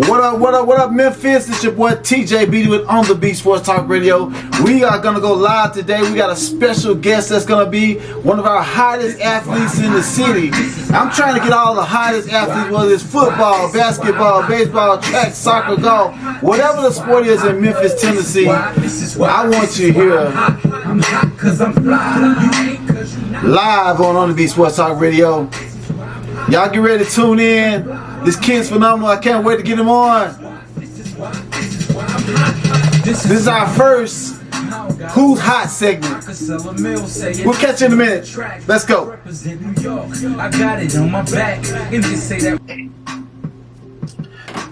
What up, Memphis? It's your boy TJ Beatty with On The Beat Sports Talk Radio. We are going to go live today. We got a special guest that's going to be one of our hottest athletes in the city. I'm trying to get all the hottest athletes, whether it's football, basketball, baseball, track, soccer, golf, whatever the sport is in Memphis, Tennessee. I want you here live on The Beat Sports Talk Radio. Y'all get ready to tune in. This kid's phenomenal. I can't wait to get him on. This is our first Who's Hot segment. We'll catch you in a minute. Let's go.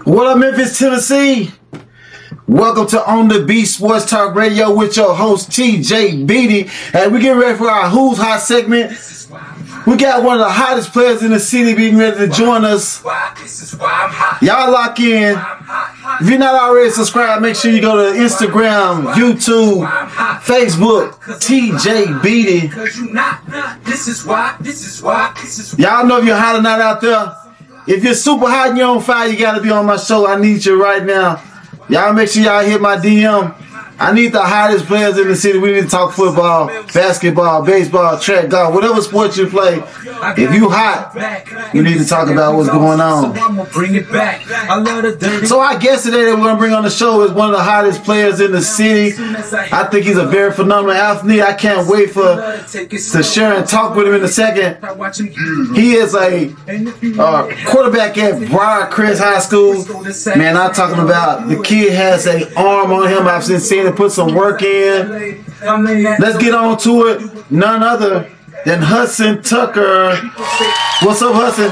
What up, Memphis, Tennessee? Welcome to On The Beat Sports Talk Radio with your host TJ Beatty. And we're getting ready for our Who's Hot segment. We got one of the hottest players in the city being ready to join us. Y'all lock in. If you're not already subscribed, make sure you go to Instagram, YouTube, Facebook, TJ Beatty. Y'all know if you're hot or not out there. If you're super hot and you're on fire, you got to be on my show. I need you right now. Y'all make sure y'all hit my DM. I need the hottest players in the city. We need to talk football, basketball, baseball, track, golf, whatever sport you play. If you hot, we need to talk about what's going on. So our guest today that we're going to bring on the show is one of the hottest players in the city. I think he's a very phenomenal athlete. I can't wait to share and talk with him in a second. He is a quarterback at Briarcrest High School. Man, I'm talking about the kid has an arm on him. I've been seeing him put some work in. Let's get on to it. None other than Hudson Tucker. What's up, Hudson?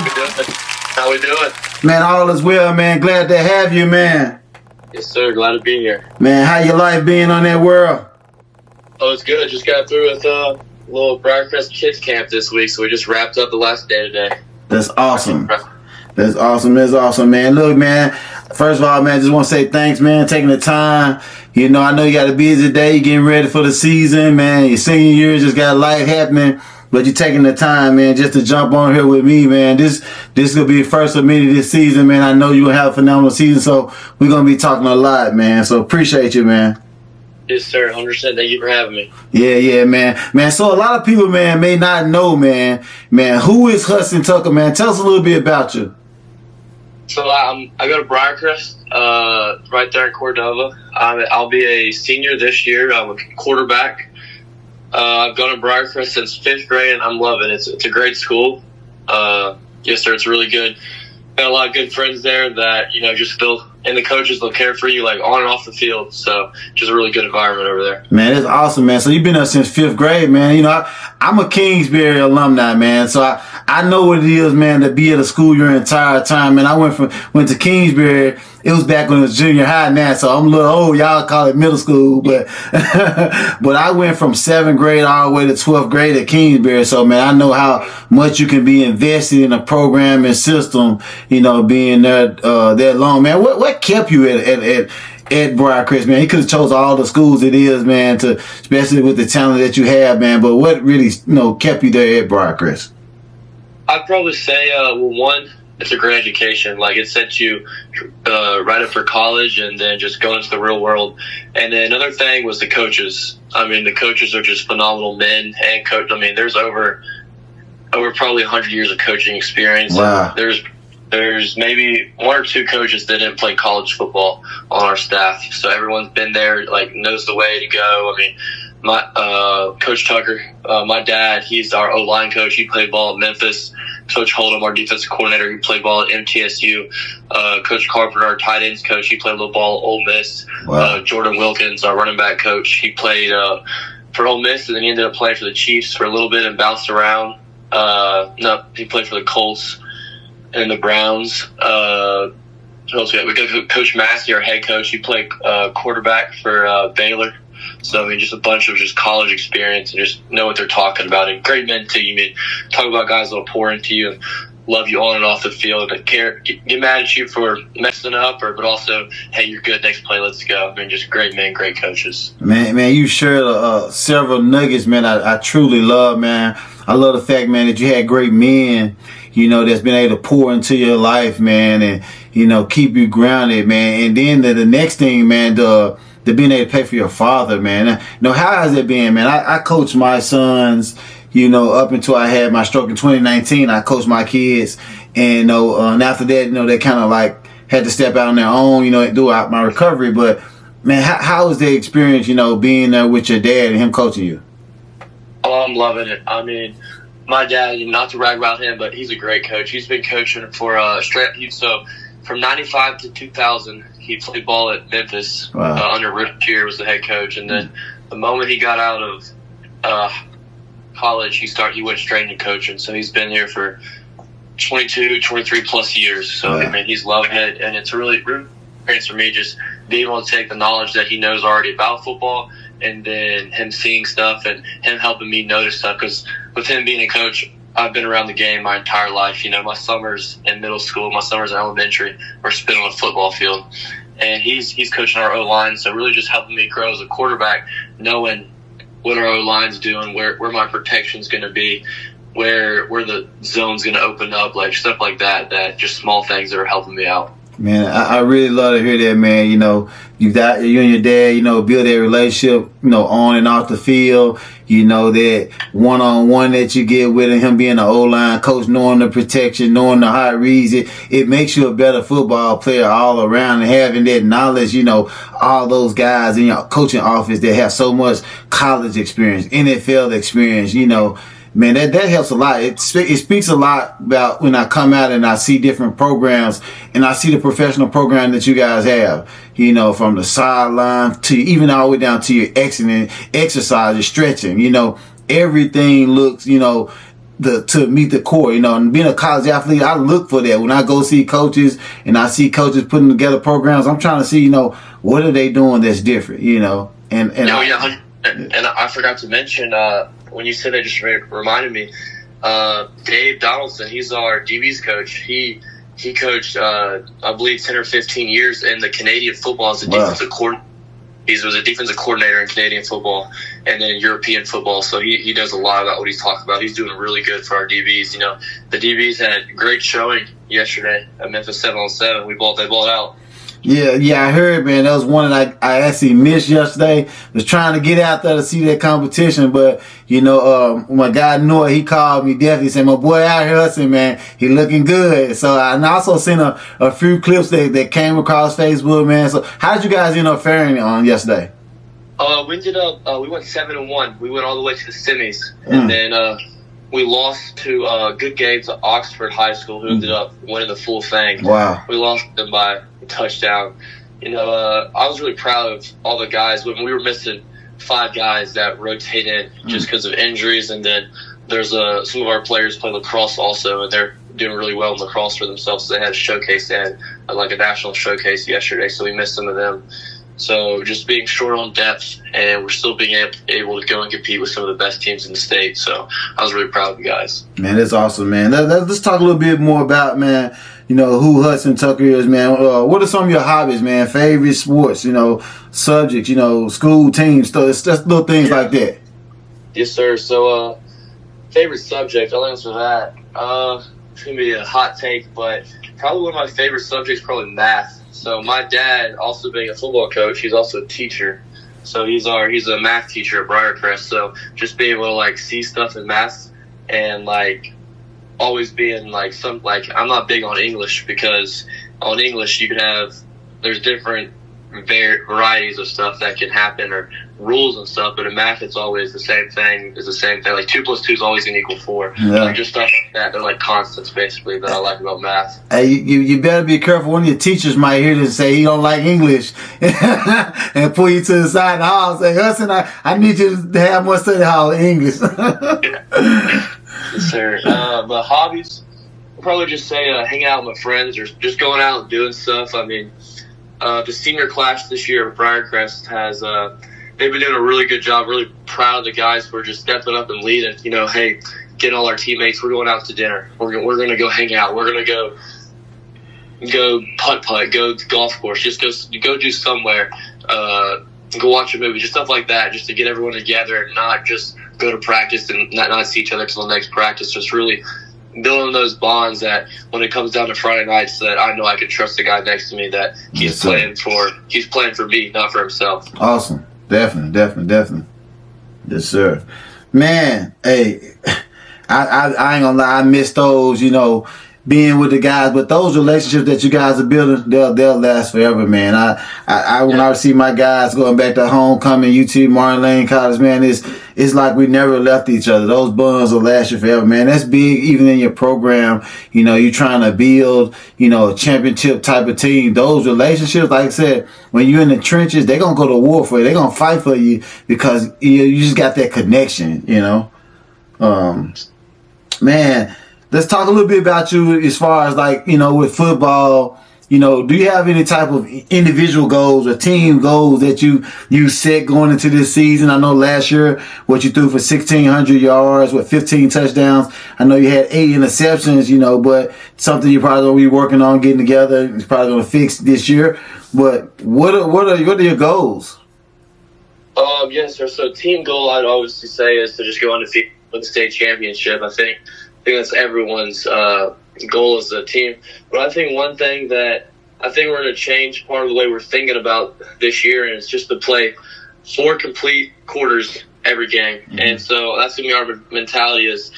How we doing? Man, all is well, man. Glad to have you, man. Yes, sir. Glad to be here. Man, how your life being on that world? Oh, it's good. Just got through with a little Briarcrest Kids Camp this week, so we just wrapped up the last day today. That's awesome. That's awesome. That's awesome, man. Look, man, first of all, man, just want to say thanks, man, taking the time. You know, I know you got a busy day. You're getting ready for the season, man. Your senior year just got life happening. But you're taking the time, man, just to jump on here with me, man. This will be the first of many this season, man. I know you'll have a phenomenal season, so we're going to be talking a lot, man. So appreciate you, man. Yes, sir. 100%. Thank you for having me. Yeah, man. Man, so a lot of people, man, may not know, man, who is Hudson Tucker, man? Tell us a little bit about you. So I go to Briarcrest, right there in Cordova. I'll be a senior this year. I'm a quarterback. I've gone to Briarcrest since 5th grade, and I'm loving it. It's a great school. Yes, sir. It's really good. Got a lot of good friends there that, you know, just feel, and the coaches will care for you, like, on and off the field. So just a really good environment over there. Man, it's awesome, man. So you've been there since 5th grade, man. You know, I'm a Kingsbury alumni, man. So I know what it is, man, to be at a school your entire time. Man, I went to Kingsbury. It was back when it was junior high now, so I'm a little old. Y'all call it middle school, but but I went from 7th grade all the way to 12th grade at Kingsbury. So, man, I know how much you can be invested in a program and system, you know, being there that long, man. What kept you at Briarcrest, man? He could have chose all the schools it is, man, especially with the talent that you have, man. But what really, you know, kept you there at Briarcrest? I'd probably say, one, it's a great education. Like, it sets you right up for college and then just going into the real world. And then another thing was the coaches. I mean, the coaches are just phenomenal men and coach. I mean, there's over probably 100 years of coaching experience. Wow. There's maybe 1 or 2 coaches that didn't play college football on our staff. So everyone's been there, like, knows the way to go. I mean, my Coach Tucker, my dad, he's our O-line coach. He played ball at Memphis. Coach Hold'em, our defensive coordinator, he played ball at MTSU. Coach Carpenter, our tight ends coach, he played a little ball at Ole Miss. Wow. Jordan Wilkins, our running back coach, he played for Ole Miss, and then he ended up playing for the Chiefs for a little bit and bounced around. No, he played for the Colts and the Browns. Who else we got? We got Coach Massey, our head coach. He played quarterback for Baylor. So, I mean, just a bunch of just college experience and just know what they're talking about. And great men, too. You mean, talk about guys that will pour into you and love you on and off the field and get mad at you for messing up, but also, hey, you're good, next play, let's go. I mean, just great men, great coaches. Man, you shared several nuggets, man, I truly love, man. I love the fact, man, that you had great men that's been able to pour into your life, man, and, keep you grounded, man. And then the next thing, man, the being able to pay for your father, man. How has it been, man? I coached my sons, up until I had my stroke in 2019. I coached my kids, and, and after that, they kind of like had to step out on their own, throughout my recovery. But, man, how was the experience, being there with your dad and him coaching you? Oh, I'm loving it. I mean, my dad, not to brag about him, but he's a great coach. He's been coaching for so from 95 to 2000, he played ball at Memphis. Wow. Under Rick Cheer was the head coach. And then the moment he got out of college, he went straight into coaching. So he's been here for 22, 23 plus years. So, wow. I mean, he's loving it. And it's really experience for me just being able to take the knowledge that he knows already about football, and then him seeing stuff and him helping me notice stuff. Because with him being a coach, I've been around the game my entire life. My summers in middle school, my summers in elementary were spent on a football field. And he's coaching our O-line, so really just helping me grow as a quarterback, knowing what our O-line's doing, where my protection's going to be, where the zone's going to open up, like stuff like that just small things that are helping me out. Man, I really love to hear that, man. You and your dad, build that relationship, on and off the field. That one-on-one that you get with him being an O-line coach, knowing the protection, knowing the high reads. It makes you a better football player all around, and having that knowledge, all those guys in your coaching office that have so much college experience, NFL experience, man, that helps a lot. It speaks a lot about when I come out and I see different programs, and I see the professional program that you guys have, from the sideline to even all the way down to your exercises, stretching, everything looks, to meet the core, and being a college athlete, I look for that. When I go see coaches and I see coaches putting together programs, I'm trying to see, what are they doing that's different, and I forgot to mention, when you said that, just reminded me, Dave Donaldson, he's our DB's coach. He coached, I believe, 10 or 15 years in the Canadian football as a defensive coordinator. He was a defensive coordinator in Canadian football and then European football. So he does a lot about what he's talking about. He's doing really good for our DBs. The DBs had a great showing yesterday at Memphis 7-on-7. They balled out. Yeah, I heard, man. That was one that I actually missed yesterday. Was trying to get out there to see that competition, but my guy Noah, he called me definitely, said, "My boy out here, Hudson, man, he looking good." So I also seen a few clips that came across Facebook, man. So how did you guys end up faring on yesterday? We ended up we went 7-1. We went all the way to the semis, and then we lost to a good game to Oxford High School, who ended up winning the full thing. Wow. We lost them by a touchdown. I was really proud of all the guys. When we were missing 5 guys that rotated just because of injuries, and then there's some of our players play lacrosse also, and they're doing really well in lacrosse for themselves. So they had a showcase. They had like a national showcase yesterday, so we missed some of them. So just being short on depth, and we're still being able to go and compete with some of the best teams in the state. So I was really proud of the guys. Man, that's awesome, man. Let's talk a little bit more about, man, who Hudson Tucker is, man. What are some of your hobbies, man? Favorite sports, subjects, school teams, stuff. It's just little things like that. Yes, sir. So favorite subject, I'll answer that. It's going to be a hot take, but probably one of my favorite subjects, probably math. So my dad, also being a football coach, he's also a teacher. So he's a math teacher at Briarcrest. So just being able to see stuff in math, and always being I'm not big on English, because on English there's different varieties of stuff that can happen, or rules and stuff, but in math it's always the same thing. 2 plus 2 is always going to equal 4. Yeah. Just stuff like that. They're constants basically that I like about math. Hey, you better be careful. One of your teachers might hear this and say he don't like English and pull you to the side of the hall and say, "Hudson, I need you to have more study hall in English." Yes, sir. But hobbies, I'll probably just say hanging out with my friends, or just going out and doing stuff. I mean, the senior class this year at Briarcrest has they've been doing a really good job. Really proud of the guys for just stepping up and leading. Hey, getting all our teammates. We're going out to dinner. We're going to go hang out. We're going to go putt, go to golf course. Just go do somewhere. Go watch a movie. Just stuff like that. Just to get everyone together and not just go to practice and not see each other until the next practice. Just really building those bonds that when it comes down to Friday nights, that I know I can trust the guy next to me that he's playing for me, not for himself. Awesome. Definitely. Yes, sir. Man, hey, I ain't gonna lie, I miss those, being with the guys, but those relationships that you guys are building, they'll last forever, man. When I see my guys going back to homecoming, UT Martin Lane College, man, it's like we never left each other. Those bonds will last you forever, man. That's big, even in your program. You're trying to build, a championship type of team. Those relationships, like I said, when you're in the trenches, they're gonna go to war for you. They're gonna fight for you because you just got that connection, Man, let's talk a little bit about you as far as with football. Do you have any type of individual goals or team goals that you set going into this season? I know last year what you threw for 1,600 yards with 15 touchdowns. I know you had 8 interceptions, but something you're probably going to be working on getting together. It's probably going to fix this year. But what are your goals? Yes, sir. So team goal I'd always say is to just go undefeated with the state championship. I think that's everyone's goal as a team. But I think one thing that I think we're going to change part of the way we're thinking about this year, and it's just to play 4 complete quarters every game. Mm-hmm. And so that's going to be our mentality is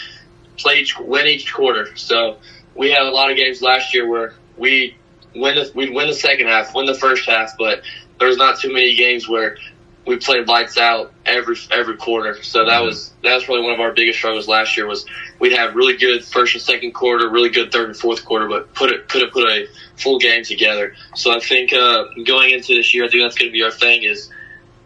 win each quarter. So we had a lot of games last year where we'd win the second half, win the first half, but there's not too many games where we played lights out every quarter. So that was probably one of our biggest struggles last year was we'd have really good first and second quarter, really good third and fourth quarter, but couldn't put a full game together. So I think going into this year, I think that's going to be our thing is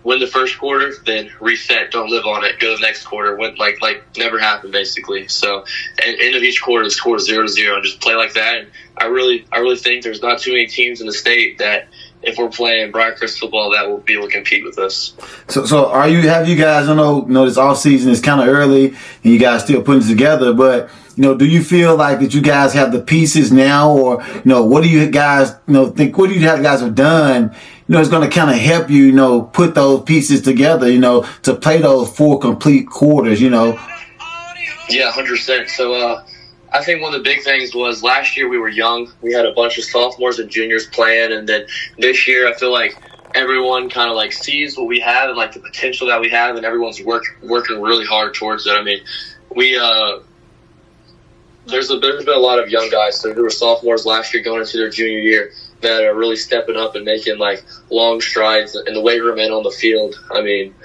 win the first quarter, then reset, don't live on it, go to the next quarter, win like never happened basically. So and end of each quarter is score 0-0 and just play like that. And I really think there's not too many teams in the state that if we're playing Briarcrest football, that will be able to compete with us. So have you guys, I know this off season is kind of early and you guys still putting it together, but do you feel like that you guys have the pieces now, or what do you guys think? What do you guys have done? It's going to kind of help you put those pieces together, to play those 4 complete quarters. Yeah, 100%. So I think one of the big things was last year we were young. We had a bunch of sophomores and juniors playing, and then this year I feel like everyone kind of sees what we have and the potential that we have, and everyone's working really hard towards it. I mean, there's been a lot of young guys. So there were sophomores last year going into their junior year that are really stepping up and making long strides in the weight room and on the field. I mean,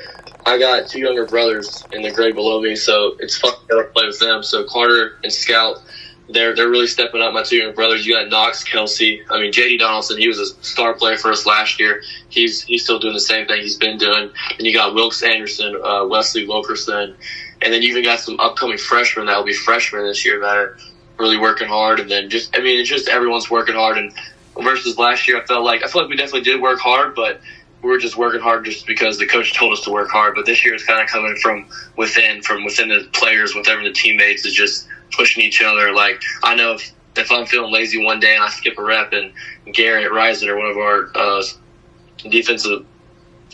I got 2 younger brothers in the grade below me, so it's fun to play with them. So Carter and Scout, they're really stepping up. My 2 younger brothers. You got Knox, Kelsey. I mean, JD Donaldson, he was a star player for us last year. He's still doing the same thing he's been doing. And you got Wilkes Anderson, Wesley Wilkerson, and then you even got some upcoming freshmen that will be freshmen this year that are really working hard. And then it's just everyone's working hard. And versus last year, I feel like we definitely did work hard, but we were just working hard just because the coach told us to work hard. But this year it's kind of coming from within the players, whatever the teammates is just pushing each other. I know if I'm feeling lazy one day and I skip a rep, and Garrett Reiser, one of our defensive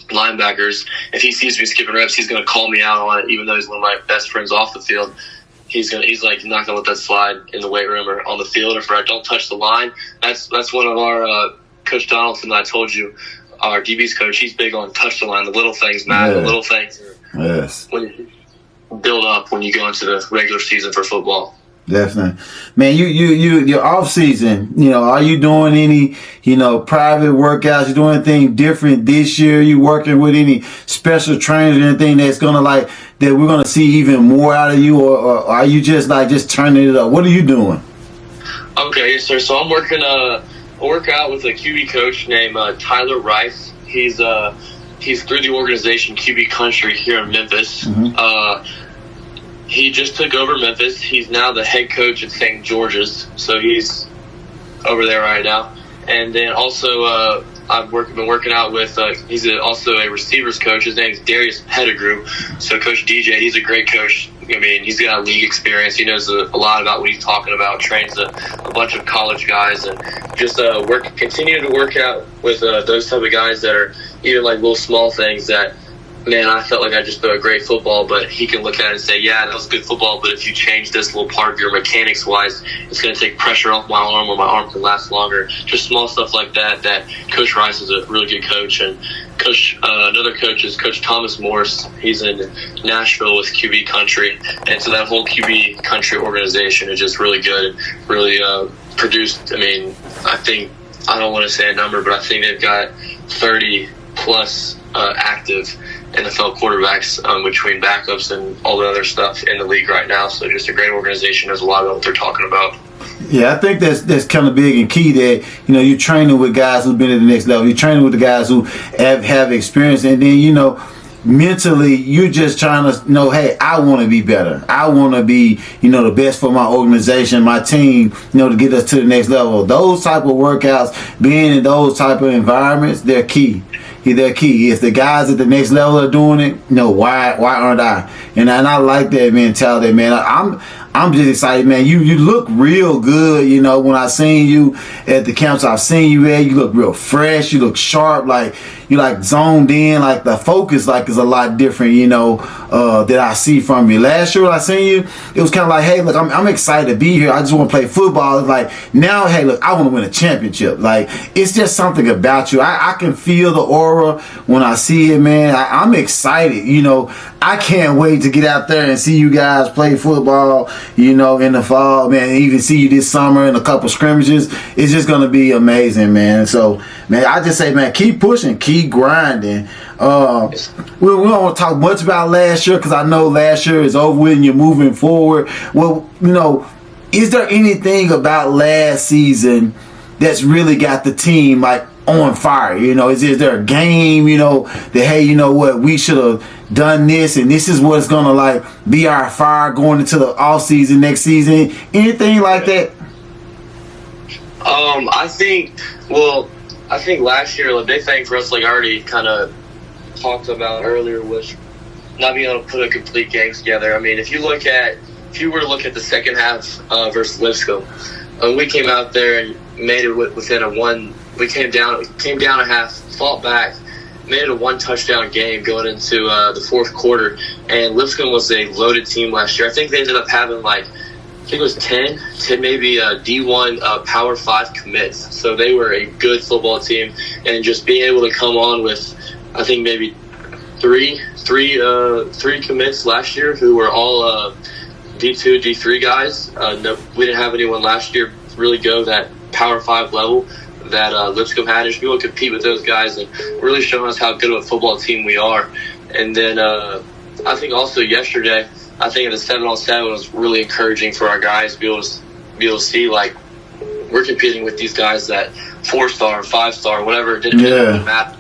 linebackers, if he sees me skipping reps, he's going to call me out on it, even though he's one of my best friends off the field. He's not going to let that slide in the weight room or on the field. If I don't touch the line, that's one of our Coach Donaldson that I told you, our DB's coach. He's big on touch the line. The little things matter. Yeah. The little things when you build up when you go into the regular season for football. Definitely, man. Your off season. Are you doing any private workouts? You doing anything different this year? You working with any special trainers or anything that's gonna that we're gonna see even more out of you, or are you just turning it up? What are you doing? Okay, yes, sir. So I'm working a workout with a QB coach named Tyler Rice. He's through the organization QB Country here in Memphis. Mm-hmm. He just took over Memphis. He's now the head coach at St. George's, so he's over there right now. And then also I've been working out with he's also a receivers coach. His name's Darius Pettigrew. So Coach DJ, he's a great coach. I mean, he's got league experience. He knows a lot about what he's talking about. Trains a bunch of college guys, and just continue to work out with those type of guys that are even little small things that man, I felt like I just threw a great football, but he can look at it and say, yeah, that was good football, but if you change this little part of your mechanics-wise, it's going to take pressure off my arm or my arm can last longer. Just small stuff like that Coach Rice is a really good coach. And another coach is Coach Thomas Morris. He's in Nashville with QB Country. And so that whole QB Country organization is just really good, really produced. I mean, I don't want to say a number, but I think they've got 30-plus active NFL quarterbacks between backups and all the other stuff in the league right now. So just a great organization. There's a lot of what they're talking about. Yeah, I think that's kind of big and key that, you're training with guys who've been at the next level. You're training with the guys who have experience. And then, mentally, you're just trying to know, hey, I want to be better. I want to be, the best for my organization, my team, to get us to the next level. Those type of workouts, being in those type of environments, they're key. They're key. If the guys at the next level are doing it, why aren't I? And I like that mentality, man. I'm just excited, man. You look real good, when I seen you at the camps I've seen you at. You look real fresh. You look sharp, like you zoned in, like the focus is a lot different, that I see from you. Last year when I seen you, it was kind of like, hey, look, I'm excited to be here. I just want to play football. It's like now, hey, look, I want to win a championship. Like it's just something about you. I can feel the aura when I see it, man. I'm excited, I can't wait to get out there and see you guys play football, in the fall, man. And even see you this summer in a couple scrimmages. It's just going to be amazing, man. So, man, I just say, man, keep pushing, keep grinding. We don't want to talk much about last year because I know last year is over with and you're moving forward. Well, is there anything about last season that's really got the team on fire? Is there a game, that, hey, what, we should have done this and this is what's gonna be our fire going into the off season next season? Anything like that? I think last year the big thing for us, I already kind of talked about earlier, was not being able to put a complete game together. I mean, if you were to look at the second half versus Lipscomb, we came out there and made it within a one. We came down a half, fought back, made it a one-touchdown game going into the fourth quarter. And Lipscomb was a loaded team last year. I think they ended up having I think it was 10 maybe D1 Power 5 commits. So they were a good football team. And just being able to come on with, I think maybe three commits last year who were all D2, D3 guys. No, we didn't have anyone last year really go that Power 5 level that Lipscomb had. Just be able to compete with those guys and really showing us how good of a football team we are. And then I think also yesterday, I think the 7-on-7 was really encouraging for our guys to be able to see we're competing with these guys that 4-star, 5-star, whatever. It didn't matter.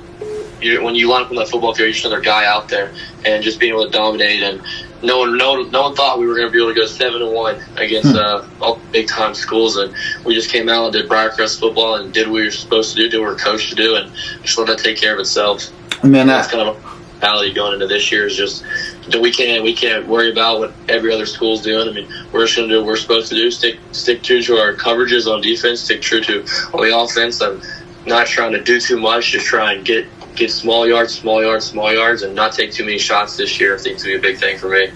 When you line up on that football field, you're just another guy out there, and just being able to dominate. And no one thought we were going to be able to go 7-1 against all big time schools, and we just came out and did Briarcrest football and did what we were supposed to do, did what we were coached to do, and just let that take care of itself. Man, that's kind of a mentality going into this year, is just that we can't worry about what every other school's doing. I mean, we're just going to do what we're supposed to do, stick true to our coverages on defense, stick true to on the offense. I'm not trying to do too much, just try and get small yards, and not take too many shots this year. I think it's going to be a big thing for me.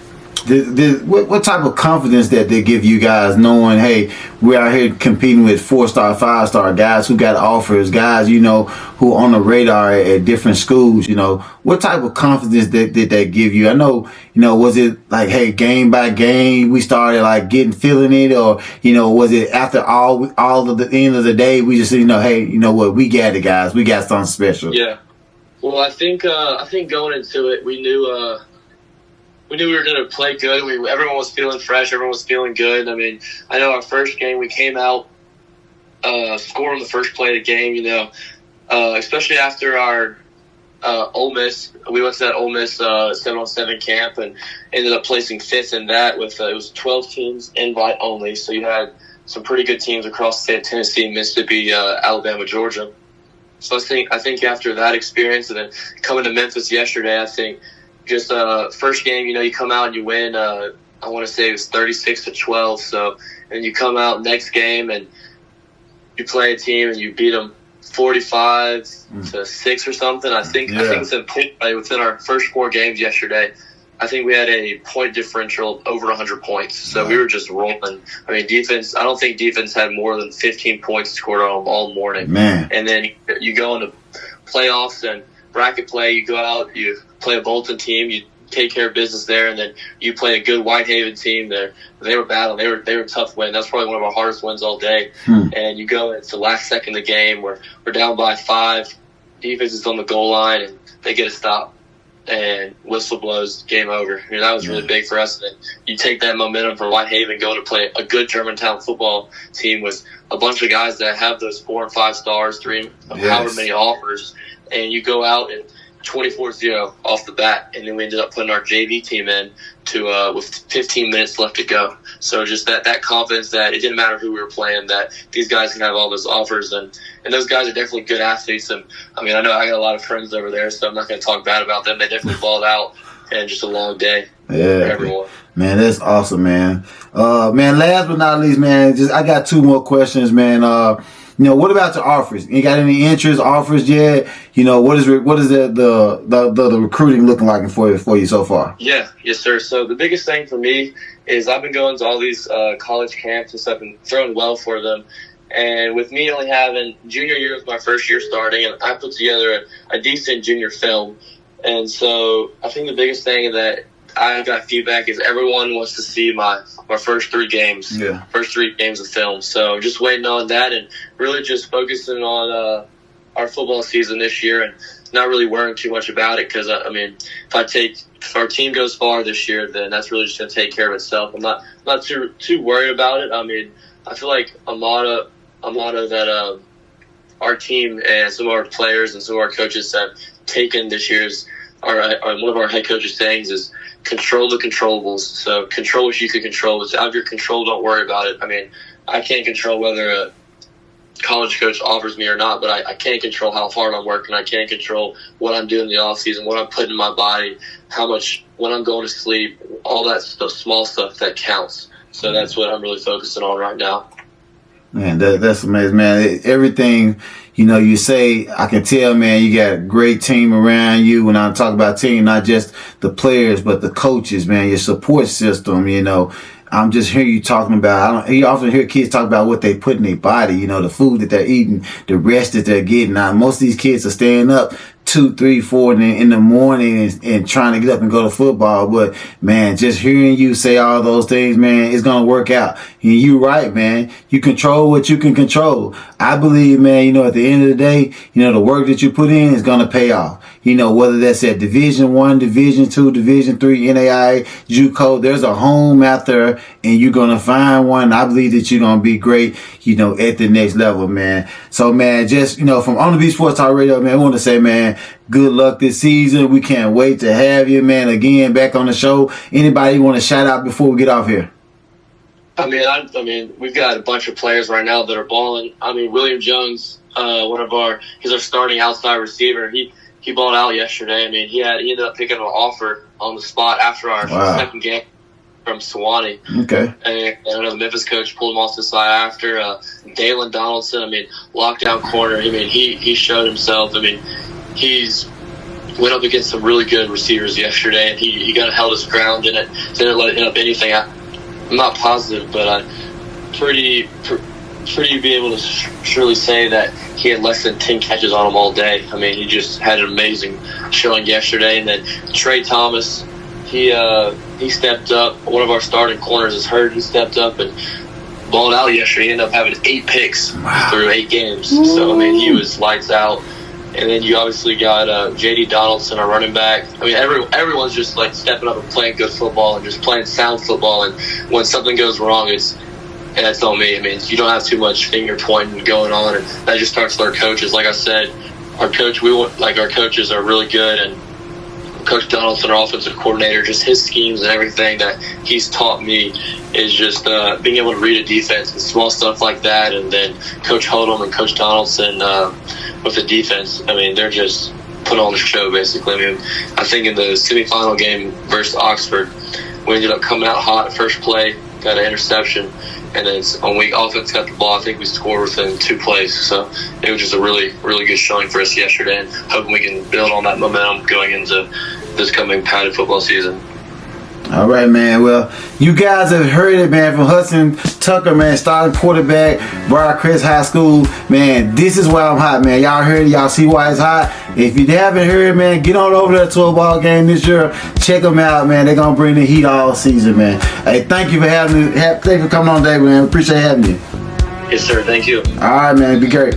What type of confidence that they give you guys, knowing, hey, we're out here competing with 4-star, 5-star guys who got offers, guys, who are on the radar at different schools, what type of confidence did they give you? I know, was it hey, game by game, we started feeling it, or, was it after all of the end of the day, we just, hey, what, we got it, guys, we got something special. Yeah. Well, I think going into it, we knew we were going to play good. Everyone was feeling fresh. Everyone was feeling good. I mean, I know our first game, we came out, scoring the first play of the game, especially after our Ole Miss. We went to that Ole Miss 7-on-7 camp and ended up placing fifth in that with it was 12 teams, invite only. So you had some pretty good teams across the state of Tennessee, Mississippi, Alabama, Georgia. So I think after that experience and then coming to Memphis yesterday, I think just first game, you come out and you win. I want to say it was 36-12. So, and you come out next game and you play a team and you beat them 45-6 or something. I think it's in play within our first 4 games yesterday. I think we had a point differential of over 100 points. So we were just rolling. I mean, defense, I don't think defense had more than 15 points scored on them all morning. Man. And then you go into playoffs and bracket play. You go out, you play a Bolton team, you take care of business there, and then you play a good Whitehaven team. They were battling. They were a tough win. That's probably one of our hardest wins all day. And you go, it's the last second of the game where we're down by 5. Defense is on the goal line, and they get a stop. And whistle blows, game over. I mean, that was really big for us. And you take that momentum for Whitehaven, go to play a good Germantown football team with a bunch of guys that have those 4 and 5 stars, however many offers, and you go out and 24-0 off the bat, and then we ended up putting our JV team in to with 15 minutes left to go. So just that confidence that it didn't matter who we were playing, that these guys can have all those offers, and those guys are definitely good athletes. And I mean, I know I got a lot of friends over there, so I'm not going to talk bad about them. They definitely balled out, and just a long day for everyone. Man, that's awesome, man. Man, last but not least, man, I got 2 more questions, man. What about the offers? You got any interest offers yet? What is the recruiting looking like for you so far? Yeah, yes, sir. So the biggest thing for me is I've been going to all these college camps and stuff and throwing well for them. And with me only having junior year was my first year starting, and I put together a decent junior film. And so I think the biggest thing that I got feedback is everyone wants to see my first 3 games, first 3 games of film. So just waiting on that and really just focusing on our football season this year and not really worrying too much about it because, I mean, if our team goes far this year, then that's really just going to take care of itself. I'm not too worried about it. I mean, I feel like a motto that our team and some of our players and some of our coaches have taken this year's one of our head coach's sayings is control the controllables. So control what you can control. It's out of your control. Don't worry about it. I mean, I can't control whether a college coach offers me or not, but I can't control how hard I'm working. I can't control what I'm doing in the off season, what I'm putting in my body, when I'm going to sleep, all that stuff, small stuff that counts. So that's what I'm really focusing on right now. Man, that's amazing, man. Everything, you say, I can tell, man, you got a great team around you. When I talk about team, not just the players, but the coaches, man, your support system, I'm just hearing you talking about, you often hear kids talk about what they put in their body, the food that they're eating, the rest that they're getting. Now, most of these kids are staying up 2, 3, 4 in the morning and trying to get up and go to football. But, man, just hearing you say all those things, man, it's going to work out. And you're right, man. You control what you can control. I believe, man, at the end of the day, the work that you put in is going to pay off. Whether that's at Division I, Division II, Division III, NAIA, JUCO, there's a home out there, and you're going to find one. I believe that you're going to be great, at the next level, man. So, man, just, from On the Beat Sports Talk Radio, man, I want to say, man, good luck this season. We can't wait to have you, man, again, back on the show. Anybody you want to shout out before we get off here? I mean, we've got a bunch of players right now that are balling. I mean, William Jones, he's our starting outside receiver. He balled out yesterday. I mean, he ended up picking an offer on the spot after our second game from Sewanee. Okay. And I know the Memphis coach pulled him off the side after. Dalen Donaldson, lockdown corner. I mean, he showed himself. I mean, he's went up against some really good receivers yesterday, and he kind of held his ground in it. Didn't let it end up anything. I'm not positive, but pretty be able to surely say that he had less than 10 catches on him all day. I mean, he just had an amazing showing yesterday. And then Trey Thomas, he stepped up. One of our starting corners is hurt. He stepped up and balled out yesterday. He ended up having 8 picks through 8 games. So, I mean, he was lights out. And then you obviously got J.D. Donaldson, our running back. I mean, everyone's just, stepping up and playing good football and just playing sound football. And when something goes wrong, and that's on me. I mean, you don't have too much finger pointing going on, and that just starts with our coaches. Like I said, our coaches are really good, and Coach Donaldson, our offensive coordinator, just his schemes and everything that he's taught me is just being able to read a defense and small stuff like that. And then Coach Hodum and Coach Donaldson with the defense, I mean, they're just put on the show, basically. I mean, I think in the semifinal game versus Oxford, we ended up coming out hot first play, got an interception, and then on week offense got the ball. I think we scored within 2 plays. So it was just a really, really good showing for us yesterday, and hoping we can build on that momentum going into this coming padded football season. All right, man. Well, you guys have heard it, man, from Hudson Tucker, man, starting quarterback, Briarcrest High School. Man, this is why I'm hot, man. Y'all heard it. Y'all see why it's hot. If you haven't heard, man, get on over there to a ball game this year. Check them out, man. They're going to bring the heat all season, man. Hey, thank you for having me. Thank you for coming on today, man. Appreciate having you. Yes, sir. Thank you. All right, man. Be great.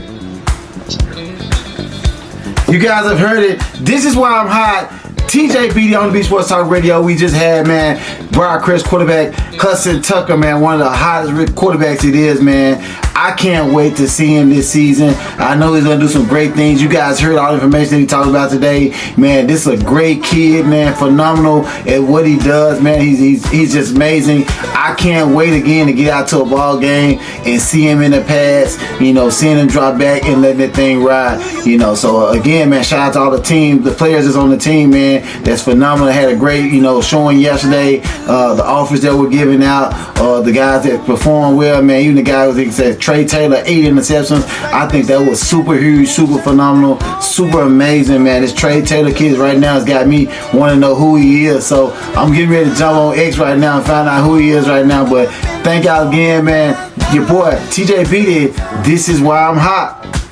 You guys have heard it. This is why I'm hot. TJ BD on the Beach Sports Talk Radio. We just had, man, Briarcrest quarterback Hudson Tucker, man, one of the hottest quarterbacks it is, man. I can't wait to see him this season. I know he's going to do some great things. You guys heard all the information that he talked about today. Man, this is a great kid, man, phenomenal at what he does, man. He's just amazing. I can't wait again to get out to a ball game and see him in the pads, seeing him drop back and letting that thing ride, So, again, man, shout out to all the team, the players that's on the team, man. That's phenomenal. Had a great, showing yesterday. The offers that were giving out, the guys that performed well, man. Even the guy who said Trey Taylor, 8 interceptions. I think that was super huge, super phenomenal, super amazing, man. This Trey Taylor kid right now has got me wanting to know who he is. So I'm getting ready to jump on X right now and find out who he is right now. But thank y'all again, man. Your boy TJ BD. This is why I'm hot.